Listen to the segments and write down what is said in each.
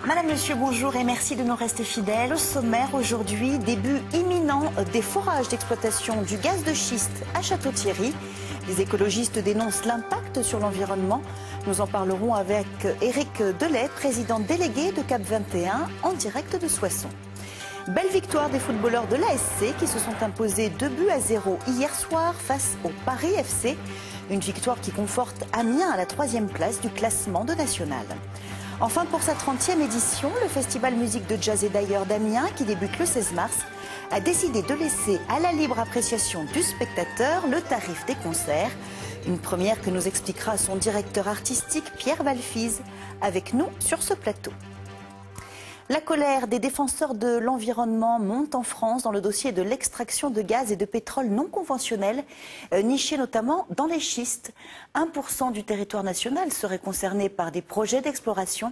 Madame, Monsieur, bonjour et merci de nous rester fidèles. Au sommaire aujourd'hui, début imminent des forages d'exploitation du gaz de schiste à Château-Thierry. Les écologistes dénoncent l'impact sur l'environnement. Nous en parlerons avec Éric Delay, président délégué de Cap 21, en direct de Soissons. Belle victoire des footballeurs de l'ASC qui se sont imposés 2-0 hier soir face au Paris FC. Une victoire qui conforte Amiens à la 3e place du classement de national. Enfin, pour sa 30e édition, le Festival Musique de Jazz et d'ailleurs d'Amiens, qui débute le 16 mars, a décidé de laisser à la libre appréciation du spectateur le tarif des concerts. Une première que nous expliquera son directeur artistique Pierre Valfise, avec nous sur ce plateau. La colère des défenseurs de l'environnement monte en France dans le dossier de l'extraction de gaz et de pétrole non conventionnels, nichés notamment dans les schistes. 1% du territoire national serait concerné par des projets d'exploration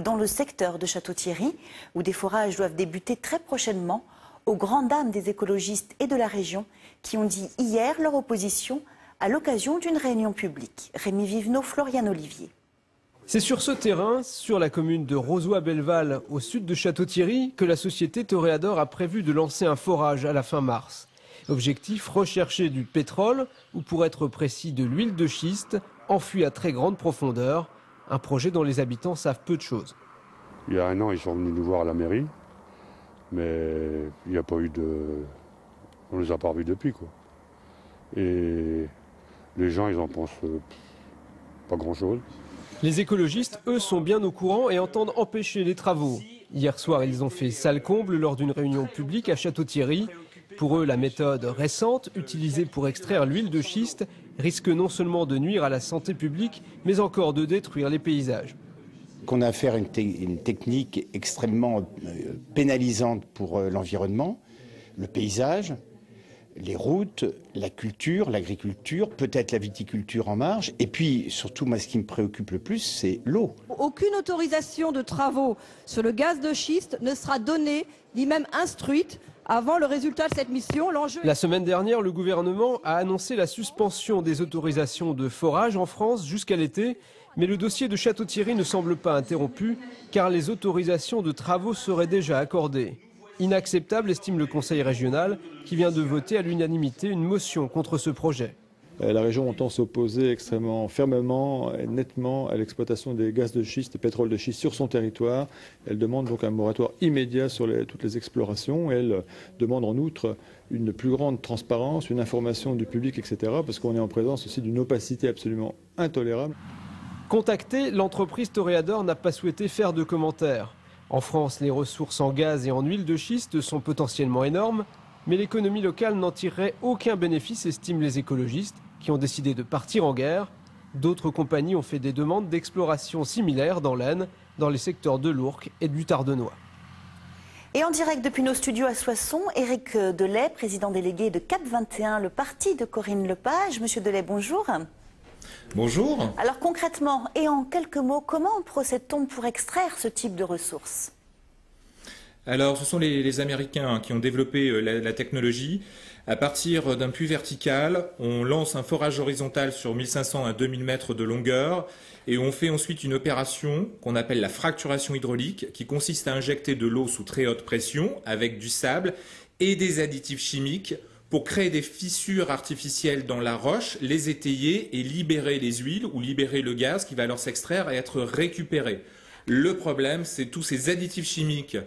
dans le secteur de Château-Thierry, où des forages doivent débuter très prochainement, aux grandes dames des écologistes et de la région, qui ont dit hier leur opposition à l'occasion d'une réunion publique. Rémi Vivenot, Florian Olivier. C'est sur ce terrain, sur la commune de Rozoy-Belleval, au sud de Château-Thierry, que la société Toréador a prévu de lancer un forage à la fin mars. Objectif, rechercher du pétrole, ou pour être précis de l'huile de schiste, enfouie à très grande profondeur. Un projet dont les habitants savent peu de choses. Il y a un an, ils sont venus nous voir à la mairie, mais il n'y a pas eu de... On ne les a pas revus depuis, quoi. Et les gens, ils en pensent pas grand-chose. Les écologistes, eux, sont bien au courant et entendent empêcher les travaux. Hier soir, ils ont fait salle comble lors d'une réunion publique à Château-Thierry. Pour eux, la méthode récente, utilisée pour extraire l'huile de schiste, risque non seulement de nuire à la santé publique, mais encore de détruire les paysages. Qu'on a affaire à une technique extrêmement pénalisante pour l'environnement, le paysage, les routes, la culture, l'agriculture, peut-être la viticulture en marge. Et puis, surtout, moi, ce qui me préoccupe le plus, c'est l'eau. Aucune autorisation de travaux sur le gaz de schiste ne sera donnée, ni même instruite, avant le résultat de cette mission. La semaine dernière, le gouvernement a annoncé la suspension des autorisations de forage en France jusqu'à l'été. Mais le dossier de Château-Thierry ne semble pas interrompu, car les autorisations de travaux seraient déjà accordées. Inacceptable, estime le Conseil régional, qui vient de voter à l'unanimité une motion contre ce projet. La région entend s'opposer extrêmement fermement et nettement à l'exploitation des gaz de schiste et pétrole de schiste sur son territoire. Elle demande donc un moratoire immédiat sur toutes les explorations. Elle demande en outre une plus grande transparence, une information du public, etc. parce qu'on est en présence aussi d'une opacité absolument intolérable. Contactée, l'entreprise Toréador n'a pas souhaité faire de commentaires. En France, les ressources en gaz et en huile de schiste sont potentiellement énormes, mais l'économie locale n'en tirerait aucun bénéfice, estiment les écologistes, qui ont décidé de partir en guerre. D'autres compagnies ont fait des demandes d'exploration similaires dans l'Aisne, dans les secteurs de l'Ourcq et du Tardenois. Et en direct depuis nos studios à Soissons, Éric Delay, président délégué de Cap 21, le parti de Corinne Lepage. Monsieur Delay, bonjour. Bonjour. Alors concrètement et en quelques mots, comment procède-t-on pour extraire ce type de ressources? Alors ce sont les Américains qui ont développé la technologie. À partir d'un puits vertical, on lance un forage horizontal sur 1500 à 2000 mètres de longueur et on fait ensuite une opération qu'on appelle la fracturation hydraulique qui consiste à injecter de l'eau sous très haute pression avec du sable et des additifs chimiques pour créer des fissures artificielles dans la roche, les étayer et libérer les huiles ou libérer le gaz qui va alors s'extraire et être récupéré. Le problème, c'est tous ces additifs chimiques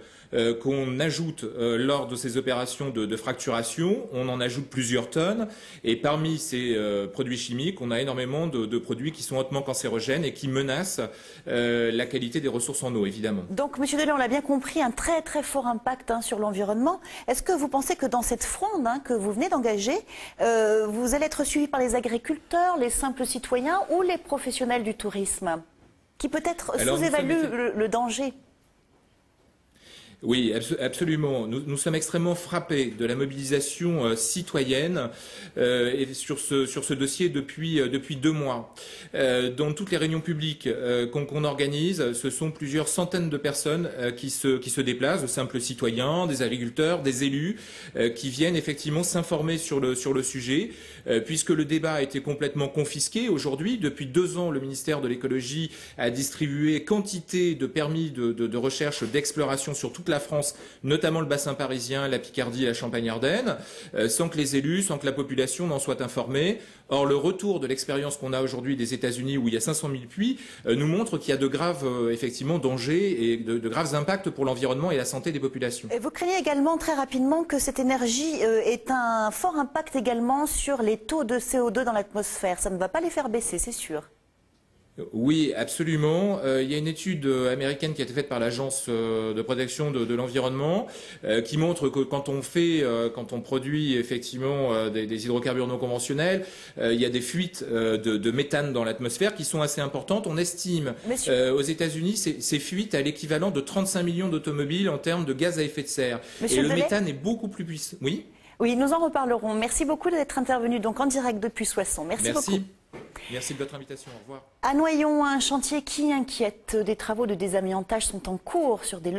qu'on ajoute lors de ces opérations de fracturation. On en ajoute plusieurs tonnes et parmi ces produits chimiques, on a énormément de produits qui sont hautement cancérogènes et qui menacent la qualité des ressources en eau, évidemment. Donc, Monsieur Delay, on l'a bien compris, un très très fort impact sur l'environnement. Est-ce que vous pensez que dans cette fronde que vous venez d'engager, vous allez être suivi par les agriculteurs, les simples citoyens ou les professionnels du tourisme qui peut-être sous-évaluent le danger? Oui, absolument. Nous sommes extrêmement frappés de la mobilisation citoyenne et sur ce dossier depuis 2 mois. Dans toutes les réunions publiques qu'on organise, ce sont plusieurs centaines de personnes qui se déplacent, de simples citoyens, des agriculteurs, des élus, qui viennent effectivement s'informer sur le sujet, puisque le débat a été complètement confisqué aujourd'hui. Depuis 2 ans, le ministère de l'écologie a distribué quantité de permis de recherche, d'exploration sur toute la France, notamment le bassin parisien, la Picardie et la Champagne-Ardenne, sans que les élus, sans que la population n'en soit informée. Or, le retour de l'expérience qu'on a aujourd'hui des États-Unis, où il y a 500 000 puits, nous montre qu'il y a de graves effectivement dangers et de graves impacts pour l'environnement et la santé des populations. Et vous craignez également très rapidement que cette énergie ait un fort impact également sur les taux de CO2 dans l'atmosphère. Ça ne va pas les faire baisser, c'est sûr. Oui, absolument. Il y a une étude américaine qui a été faite par l'Agence de protection de l'environnement qui montre que quand on produit effectivement des hydrocarbures non conventionnels, il y a des fuites de méthane dans l'atmosphère qui sont assez importantes. On estime aux États-Unis ces fuites à l'équivalent de 35 millions d'automobiles en termes de gaz à effet de serre. Monsieur Et le Delay, méthane est beaucoup plus puissant. Oui. Oui, nous en reparlerons. Merci beaucoup d'être intervenu donc en direct depuis Soissons. Merci beaucoup. Merci de votre invitation. Au revoir. À Noyon, un chantier qui inquiète. Des travaux de désamiantage sont en cours sur des